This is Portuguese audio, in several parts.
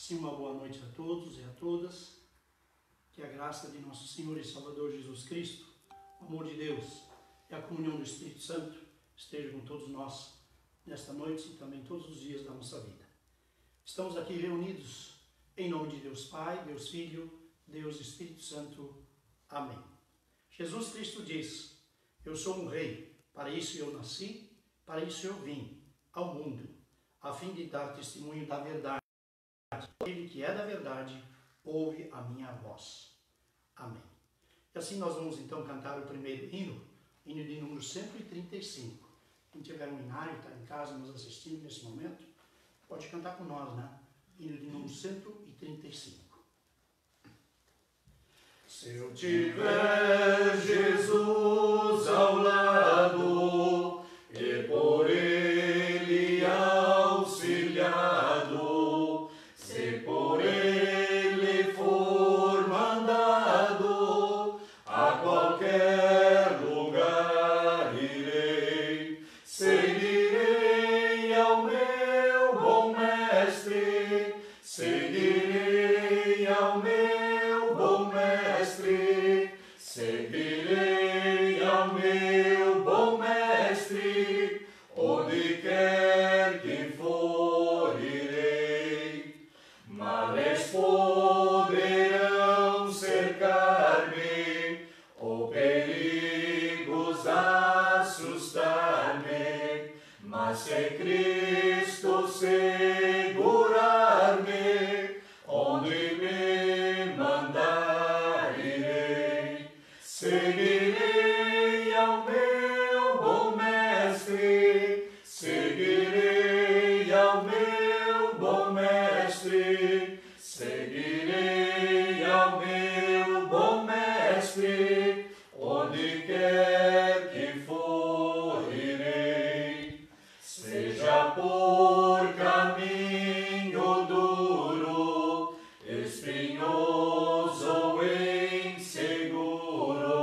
Sim, uma boa noite a todos e a todas. Que a graça de nosso Senhor e Salvador Jesus Cristo, o amor de Deus e a comunhão do Espírito Santo esteja com todos nós nesta noite e também todos os dias da nossa vida. Estamos aqui reunidos em nome de Deus Pai, Deus Filho, Deus Espírito Santo. Amém. Jesus Cristo diz: eu sou um rei, para isso eu nasci, para isso eu vim ao mundo, a fim de dar testemunho da verdade. Aquele que é da verdade, ouve a minha voz. Amém. E assim nós vamos então cantar o primeiro hino de número 135. Quem tiver um hinário, está em casa nos assistindo nesse momento, pode cantar com nós, né? Hino de número 135. Se eu tiver Jesus ao lado e por Ele auxiliado, se por Ele for mandado, a qualquer lugar irei, seguirei ao meu bom mestre, seguirei ao meu bom mestre, seguirei ao meu bom mestre, onde quer que for irei. Males poderão cercar-me, ou perigos assustar-me, mas se Cristo segurar-me, onde me mandar irei. Seguirei ao meu bom mestre, seguirei ao meu bom mestre, seguirei ao meu bom mestre, onde quer que for irei. Seja por caminho duro, espinhoso ou inseguro,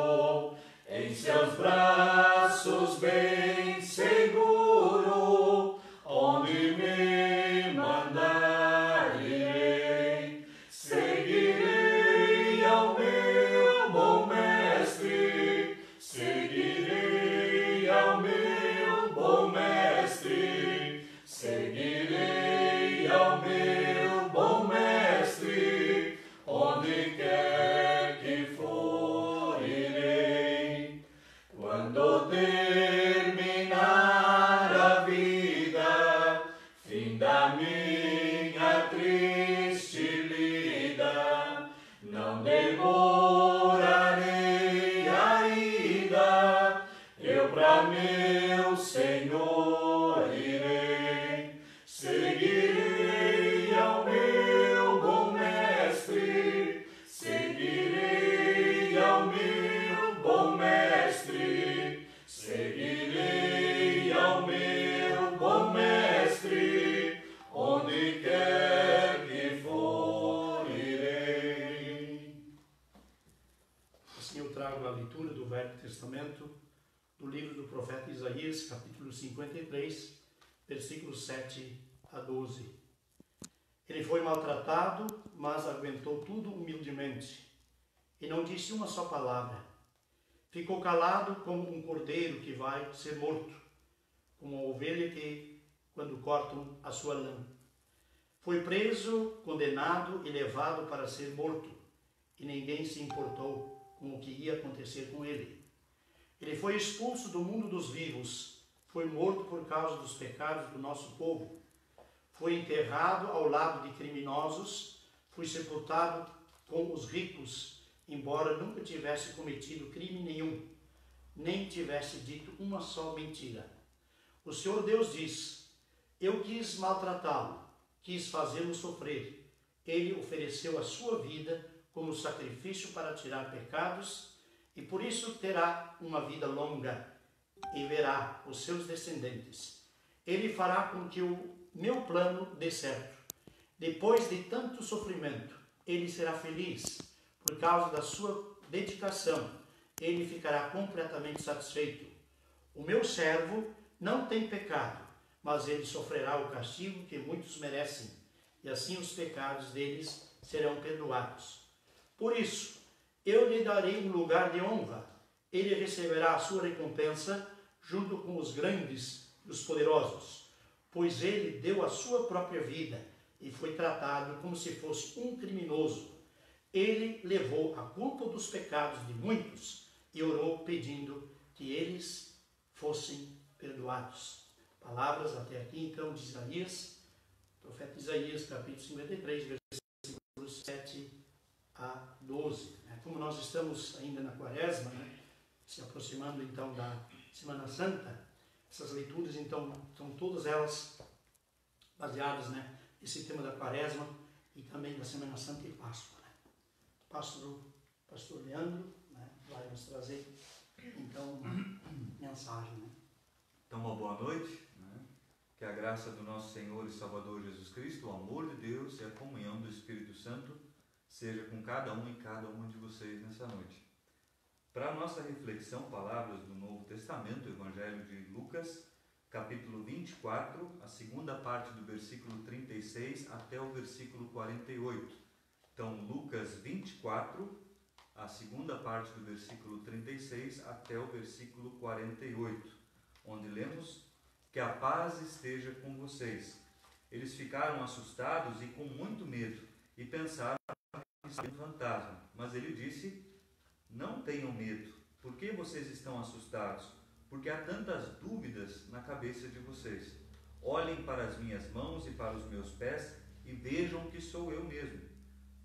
em seus braços bem seguro, onde me mandar irei. Seguirei ao meu bom mestre, seguirei ao meu bom mestre, seguirei ao meu bom mestre, onde quer que for irei. Quando terminar a vida, fim da minha triste lida, não demorarei ainda, eu pra meu Senhor irei. Seguirei ao meu bom mestre, seguirei ao meu bom mestre, seguirei ao meu bom mestre, onde quer que for irei. Assim eu trago a leitura do Velho Testamento, do livro do profeta Isaías, capítulo 53, versículos 7 a 12. Ele foi maltratado, mas aguentou tudo humildemente, e não disse uma só palavra. Ficou calado como um cordeiro que vai ser morto, como uma ovelha que, quando cortam a sua lã. Foi preso, condenado e levado para ser morto, e ninguém se importou com o que ia acontecer com ele. Ele foi expulso do mundo dos vivos, foi morto por causa dos pecados do nosso povo. Foi enterrado ao lado de criminosos, foi sepultado com os ricos, embora nunca tivesse cometido crime nenhum, nem tivesse dito uma só mentira. O Senhor Deus diz: eu quis maltratá-lo, quis fazê-lo sofrer. Ele ofereceu a sua vida como sacrifício para tirar pecados, e por isso terá uma vida longa e verá os seus descendentes. Ele fará com que o meu plano dê certo. Depois de tanto sofrimento, ele será feliz. Por causa da sua dedicação, ele ficará completamente satisfeito. O meu servo não tem pecado, mas ele sofrerá o castigo que muitos merecem. e assim os pecados deles serão perdoados. Por isso, eu lhe darei um lugar de honra. Ele receberá a sua recompensa junto com os grandes e os poderosos, pois ele deu a sua própria vida e foi tratado como se fosse um criminoso. Ele levou a culpa dos pecados de muitos e orou pedindo que eles fossem perdoados. Palavras até aqui, então, de Isaías, profeta Isaías, capítulo 53, versículos 7 a 12. Como nós estamos ainda na quaresma, se aproximando então da Semana Santa, essas leituras, então, são todas elas baseadas nesse tema da quaresma e também da Semana Santa e Páscoa. Pastor Leandro vai nos trazer, então, uma mensagem. Então, uma boa noite. Que a graça do nosso Senhor e Salvador Jesus Cristo, o amor de Deus e a comunhão do Espírito Santo seja com cada um e cada uma de vocês nessa noite. Para a nossa reflexão, palavras do Novo Testamento, Evangelho de Lucas, capítulo 24, a segunda parte do versículo 36 até o versículo 48. Então, Lucas 24, a segunda parte do versículo 36 até o versículo 48, onde lemos: que a paz esteja com vocês. Eles ficaram assustados e com muito medo, e pensaram que estava um fantasma. Mas ele disse: não tenham medo. Por que vocês estão assustados? Porque há tantas dúvidas na cabeça de vocês. Olhem para as minhas mãos e para os meus pés e vejam que sou eu mesmo.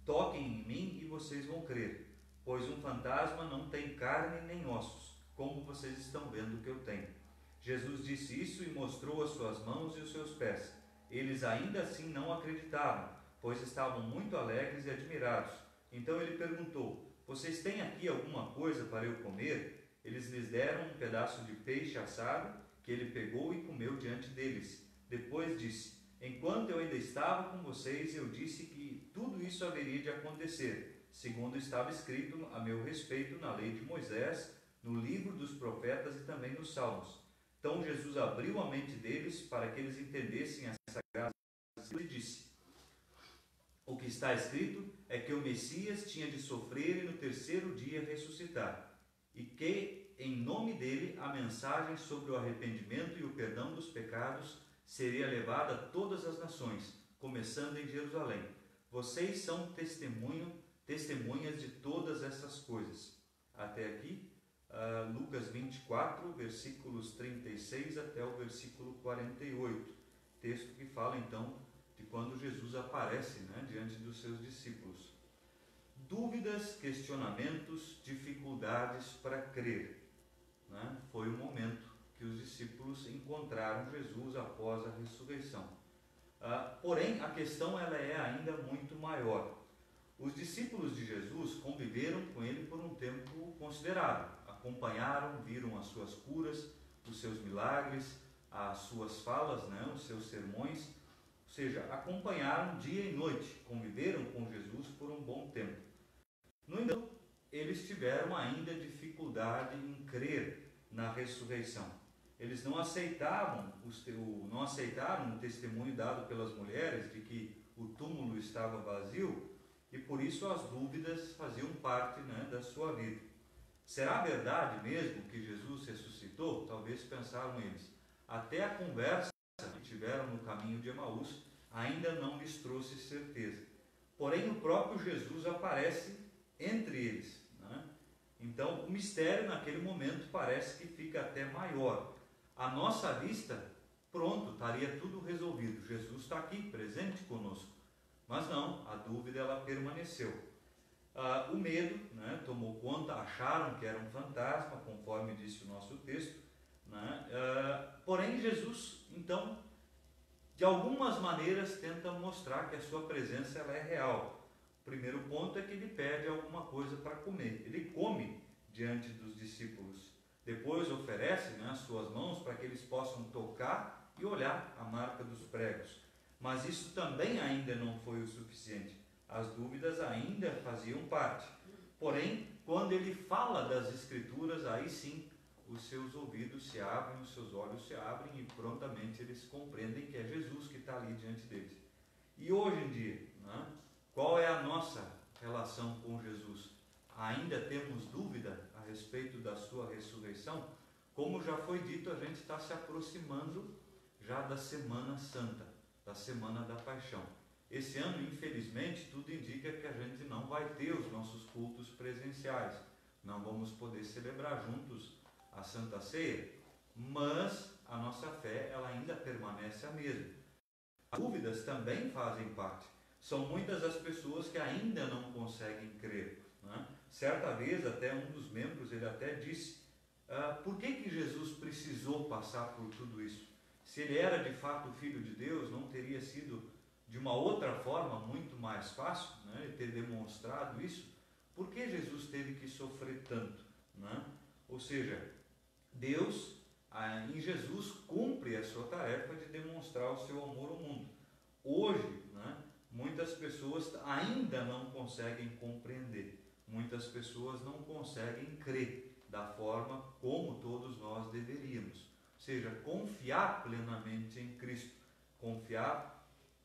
Toquem em mim e vocês vão crer, pois um fantasma não tem carne nem ossos, como vocês estão vendo que eu tenho. Jesus disse isso e mostrou as suas mãos e os seus pés. Eles ainda assim não acreditavam, pois estavam muito alegres e admirados. Então ele perguntou: vocês têm aqui alguma coisa para eu comer? Eles lhes deram um pedaço de peixe assado, que ele pegou e comeu diante deles. Depois disse: enquanto eu ainda estava com vocês, eu disse que tudo isso haveria de acontecer, segundo estava escrito a meu respeito na lei de Moisés, no livro dos profetas e também nos Salmos. Então Jesus abriu a mente deles para que eles entendessem essa graça e disse: o que está escrito é que o Messias tinha de sofrer e no terceiro dia ressuscitar, e que em nome dele a mensagem sobre o arrependimento e o perdão dos pecados seria levada a todas as nações, começando em Jerusalém. Vocês são testemunhas de todas essas coisas. Até aqui, Lucas 24, versículos 36 até o versículo 48. Texto que fala então de quando Jesus aparece diante dos seus discípulos. Dúvidas, questionamentos, dificuldades para crer. Foi o momento que os discípulos encontraram Jesus após a ressurreição. Porém, a questão ela é ainda muito maior. Os discípulos de Jesus conviveram com ele por um tempo considerável. Acompanharam, viram as suas curas, os seus milagres, as suas falas, os seus sermões. Ou seja, acompanharam dia e noite, conviveram com Jesus por um bom tempo. No entanto, eles tiveram ainda dificuldade em crer na ressurreição. Eles não aceitaram o testemunho dado pelas mulheres de que o túmulo estava vazio, e por isso as dúvidas faziam parte da sua vida. Será verdade mesmo que Jesus ressuscitou? Talvez pensaram eles. Até a conversa que tiveram no caminho de Emaús ainda não lhes trouxe certeza. Porém, o próprio Jesus aparece entre eles. Então, o mistério naquele momento parece que fica até maior. À nossa vista, pronto, estaria tudo resolvido. Jesus está aqui, presente conosco. Mas não, a dúvida ela permaneceu. O medo tomou conta, acharam que era um fantasma, conforme disse o nosso texto. Porém, Jesus, então, de algumas maneiras, tenta mostrar que a sua presença ela é real. O primeiro ponto é que ele pede alguma coisa para comer. Ele come diante dos discípulos. Depois oferece as suas mãos para que eles possam tocar e olhar a marca dos pregos. Mas isso também ainda não foi o suficiente. As dúvidas ainda faziam parte. Porém, quando ele fala das Escrituras, aí sim os seus ouvidos se abrem, os seus olhos se abrem e prontamente eles compreendem que é Jesus que está ali diante deles. E hoje em dia, né, qual é a nossa relação com Jesus? Ainda temos dúvida a respeito da sua ressurreição? Como já foi dito, a gente está se aproximando já da Semana Santa, da Semana da Paixão. Esse ano, infelizmente, tudo indica que a gente não vai ter os nossos cultos presenciais. Não vamos poder celebrar juntos a Santa Ceia, mas a nossa fé ela ainda permanece a mesma. As dúvidas também fazem parte. São muitas as pessoas que ainda não conseguem crer, né? Certa vez, até um dos membros, ele até disse, por que Jesus precisou passar por tudo isso? Se ele era de fato o Filho de Deus, não teria sido de uma outra forma muito mais fácil, né, ele ter demonstrado isso? Por que Jesus teve que sofrer tanto, né? Ou seja, Deus, em Jesus, cumpre a sua tarefa de demonstrar o seu amor ao mundo. Hoje, né, muitas pessoas ainda não conseguem compreender, muitas pessoas não conseguem crer da forma como todos nós deveríamos. Ou seja, confiar plenamente em Cristo, confiar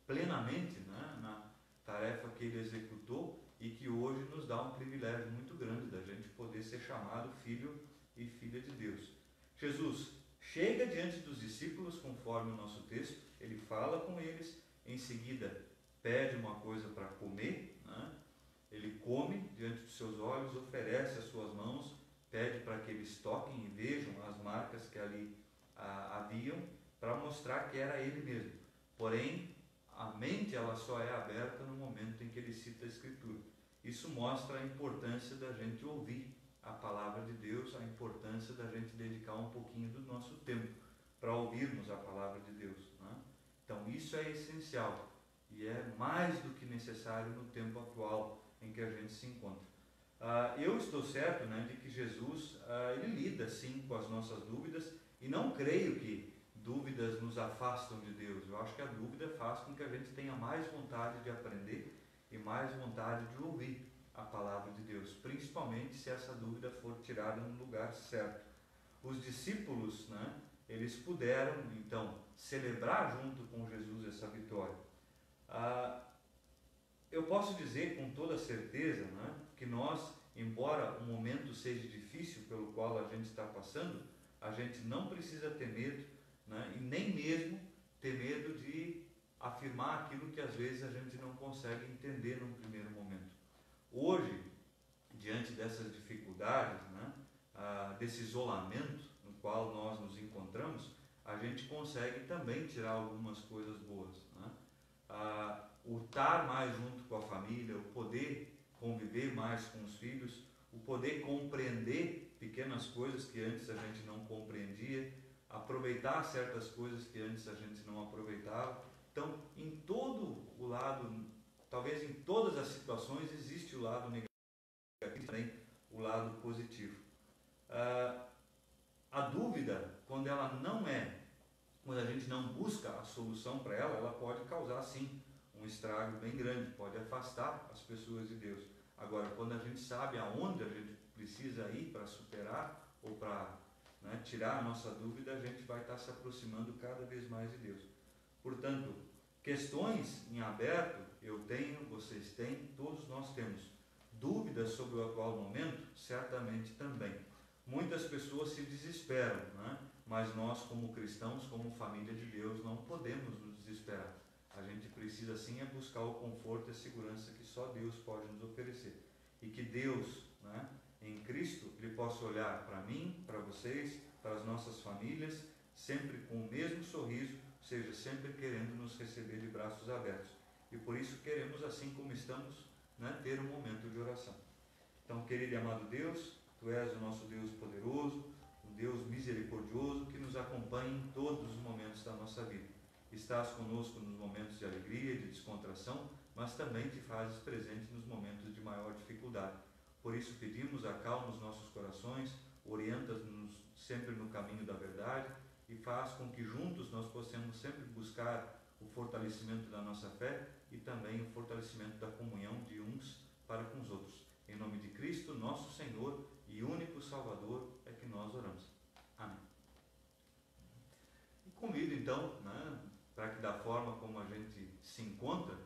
plenamente, né, na tarefa que Ele executou e que hoje nos dá um privilégio muito grande da gente poder ser chamado filho e filha de Deus. Jesus chega diante dos discípulos, conforme o nosso texto, Ele fala com eles, em seguida pede uma coisa para comer, né? Ele come diante dos seus olhos, oferece as suas mãos, pede para que eles toquem e vejam as marcas que ali haviam, para mostrar que era Ele mesmo. Porém, a mente ela só é aberta no momento em que ele cita a Escritura. Isso mostra a importância da gente ouvir a palavra de Deus, a importância da gente dedicar um pouquinho do nosso tempo para ouvirmos a palavra de Deus, né? Então isso é essencial e é mais do que necessário no tempo atual em que a gente se encontra. Eu estou certo, né, de que Jesus ele lida sim com as nossas dúvidas e não creio que dúvidas nos afastam de Deus. Eu acho que a dúvida faz com que a gente tenha mais vontade de aprender e mais vontade de ouvir a palavra de Deus, principalmente se essa dúvida for tirada no lugar certo. Os discípulos, né, eles puderam então celebrar junto com Jesus essa vitória. Eu posso dizer com toda certeza, né, que nós, embora o momento seja difícil pelo qual a gente está passando, a gente não precisa ter medo, né, e nem mesmo ter medo de afirmar aquilo que às vezes a gente não consegue entender num primeiro momento. Hoje, diante dessas dificuldades, né, desse isolamento no qual nós nos encontramos, a gente consegue também tirar algumas coisas boas, né? O estar mais junto com a família, o poder conviver mais com os filhos, o poder compreender pequenas coisas que antes a gente não compreendia, aproveitar certas coisas que antes a gente não aproveitava. Então, em todo o lado, talvez em todas as situações, existe o lado negativo e também o lado positivo. A dúvida, quando a gente não busca a solução para ela, ela pode causar sim um estrago bem grande, pode afastar as pessoas de Deus. Agora, quando a gente sabe aonde a gente precisa ir para superar ou para, né, tirar a nossa dúvida, a gente vai estar se aproximando cada vez mais de Deus. Portanto, questões em aberto eu tenho, vocês têm, todos nós temos. Dúvidas sobre o atual momento, certamente também. Muitas pessoas se desesperam, né? Mas nós, como cristãos, como família de Deus, não podemos nos desesperar. A gente precisa sim é buscar o conforto e a segurança que só Deus pode nos oferecer. E que Deus, né, em Cristo, Ele possa olhar para mim, para vocês, para as nossas famílias, sempre com o mesmo sorriso, ou seja, sempre querendo nos receber de braços abertos. E por isso queremos, assim como estamos, né, ter um momento de oração. Então, querido e amado Deus, Tu és o nosso Deus poderoso, o Deus misericordioso que nos acompanha em todos os momentos da nossa vida. Estás conosco nos momentos de alegria, de descontração, mas também Te fazes presente nos momentos de maior dificuldade. Por isso pedimos, acalma os nossos corações, orienta-nos sempre no caminho da verdade e faz com que juntos nós possamos sempre buscar o fortalecimento da nossa fé e também o fortalecimento da comunhão de uns para com os outros. Em nome de Cristo, nosso Senhor e único Salvador, é que nós oramos. Amém. E convido então, né, para que da forma como a gente se encontra,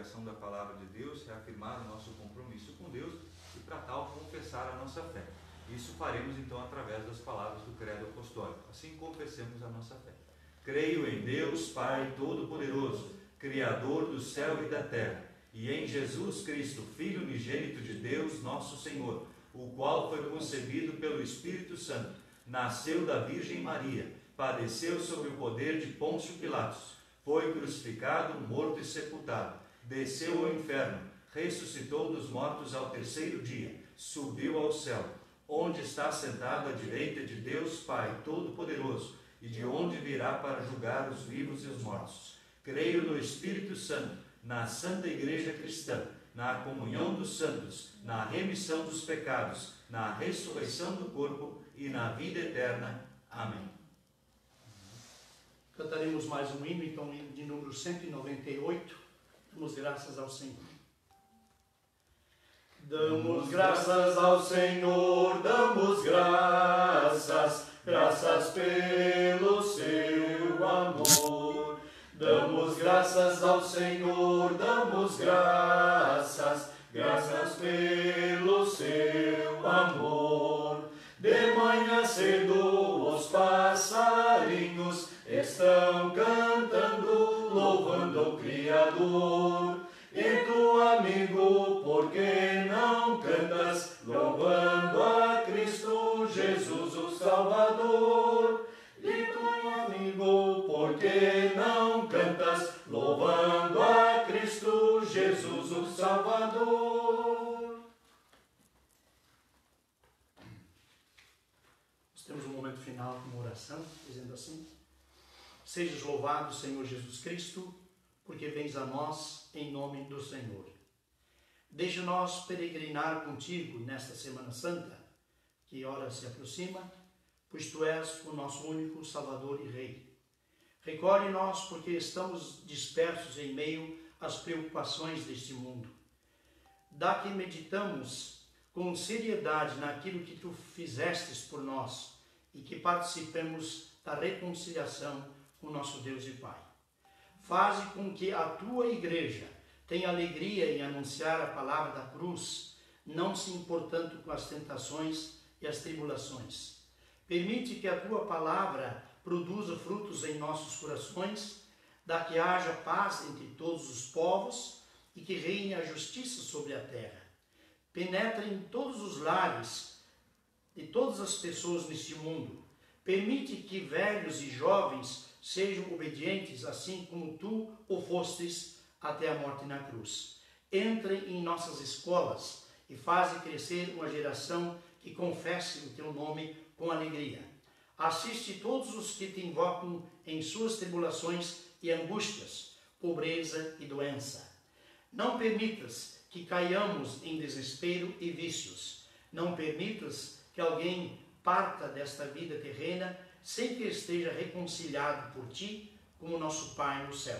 pregação da palavra de Deus, reafirmar o nosso compromisso com Deus e, para tal, confessar a nossa fé. Isso faremos então através das palavras do Credo Apostólico. Assim confessemos a nossa fé. Creio em Deus, Pai Todo-Poderoso, Criador do céu e da terra, e em Jesus Cristo, Filho unigênito de Deus, nosso Senhor, o qual foi concebido pelo Espírito Santo, nasceu da Virgem Maria, padeceu sob o poder de Pôncio Pilatos, foi crucificado, morto e sepultado, desceu ao inferno, ressuscitou dos mortos ao terceiro dia, subiu ao céu, onde está sentado à direita de Deus Pai Todo-Poderoso, e de onde virá para julgar os vivos e os mortos. Creio no Espírito Santo, na Santa Igreja Cristã, na comunhão dos santos, na remissão dos pecados, na ressurreição do corpo e na vida eterna. Amém. Cantaremos mais um hino, então, hino de número 198. Damos graças ao Senhor. Damos graças ao Senhor, damos graças, graças pelo seu amor. Damos graças ao Senhor, damos graças, graças pelo seu amor. De manhã cedo os passarinhos estão cantando, louvando o Criador. E tu, amigo, por que não cantas, louvando a Cristo Jesus, o Salvador? E tu, amigo, por que não cantas, louvando a Cristo Jesus, o Salvador? Nós temos um momento final com uma oração, dizendo assim: Sejas louvado, Senhor Jesus Cristo, porque vens a nós em nome do Senhor. Deixa-nos peregrinar contigo nesta Semana Santa, que ora se aproxima, pois tu és o nosso único Salvador e Rei. Recolhe-nos porque estamos dispersos em meio às preocupações deste mundo. Dá que meditamos com seriedade naquilo que tu fizestes por nós e que participemos da reconciliação com nosso Deus e Pai. Faze com que a tua igreja tenha alegria em anunciar a palavra da cruz, não se importando com as tentações e as tribulações. Permite que a tua palavra produza frutos em nossos corações, da que haja paz entre todos os povos e que reine a justiça sobre a terra. Penetra em todos os lares de todas as pessoas neste mundo. Permite que velhos e jovens sejam obedientes, assim como tu o fostes até a morte na cruz. Entre em nossas escolas e faze crescer uma geração que confesse o teu nome com alegria. Assiste todos os que te invocam em suas tribulações e angústias, pobreza e doença. Não permitas que caiamos em desespero e vícios. Não permitas que alguém parta desta vida terrena sem que esteja reconciliado por ti como nosso Pai no céu.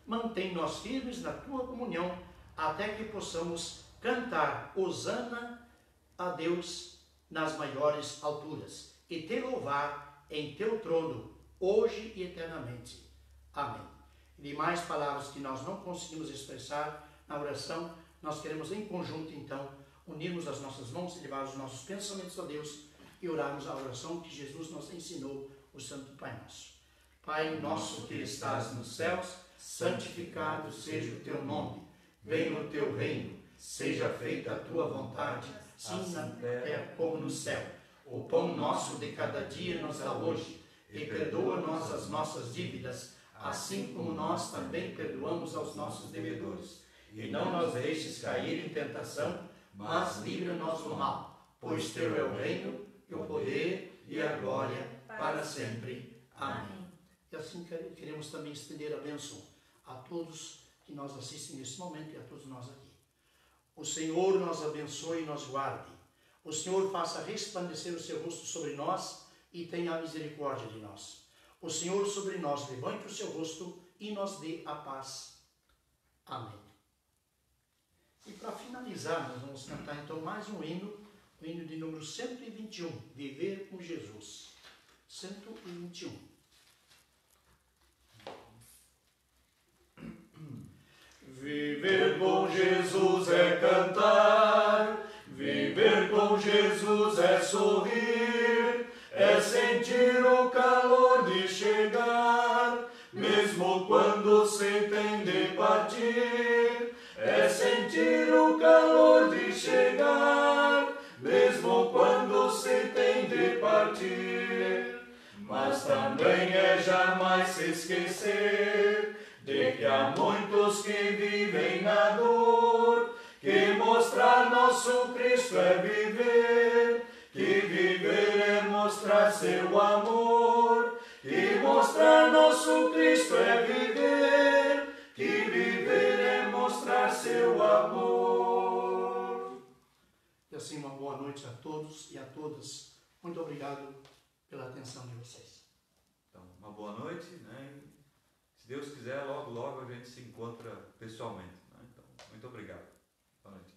Mantém-nos firmes na tua comunhão até que possamos cantar Hosana a Deus nas maiores alturas e te louvar em teu trono hoje e eternamente. Amém. E demais palavras que nós não conseguimos expressar na oração, nós queremos em conjunto então unirmos as nossas mãos e levar os nossos pensamentos a Deus e orarmos a oração que Jesus nos ensinou, o Santo Pai Nosso. Pai nosso que estás nos céus, santificado seja o teu nome. Venha o teu reino, seja feita a tua vontade, assim na terra como no céu. O pão nosso de cada dia nos dá hoje, e perdoa-nos as nossas dívidas, assim como nós também perdoamos aos nossos devedores. E não nos deixes cair em tentação, mas livra-nos do mal, pois teu é o reino, e o poder e a glória para sempre. Amém. E assim queremos também estender a bênção a todos que nos assistem nesse momento e a todos nós aqui. O Senhor nos abençoe e nos guarde. O Senhor faça resplandecer o seu rosto sobre nós e tenha misericórdia de nós. O Senhor sobre nós levante o seu rosto e nos dê a paz. Amém. E para finalizar, nós vamos cantar então mais um hino, o hino de número 121, Viver com Jesus. 121. Viver com Jesus é cantar, viver com Jesus é sorrir, é sentir o calor de chegar, mesmo quando se tem de partir. É sentir o calor de chegar, mesmo quando se tem de partir. Mas também é jamais se esquecer de que há muitos que vivem na dor, que mostrar nosso Cristo é viver, que viver é mostrar seu amor, que mostrar nosso Cristo é viver, que viver é mostrar seu amor. E assim, uma boa noite a todos e a todas. Muito obrigado pela atenção de vocês. Então, uma boa noite, né? Se Deus quiser, logo, logo a gente se encontra pessoalmente, né? Então, muito obrigado. Boa noite.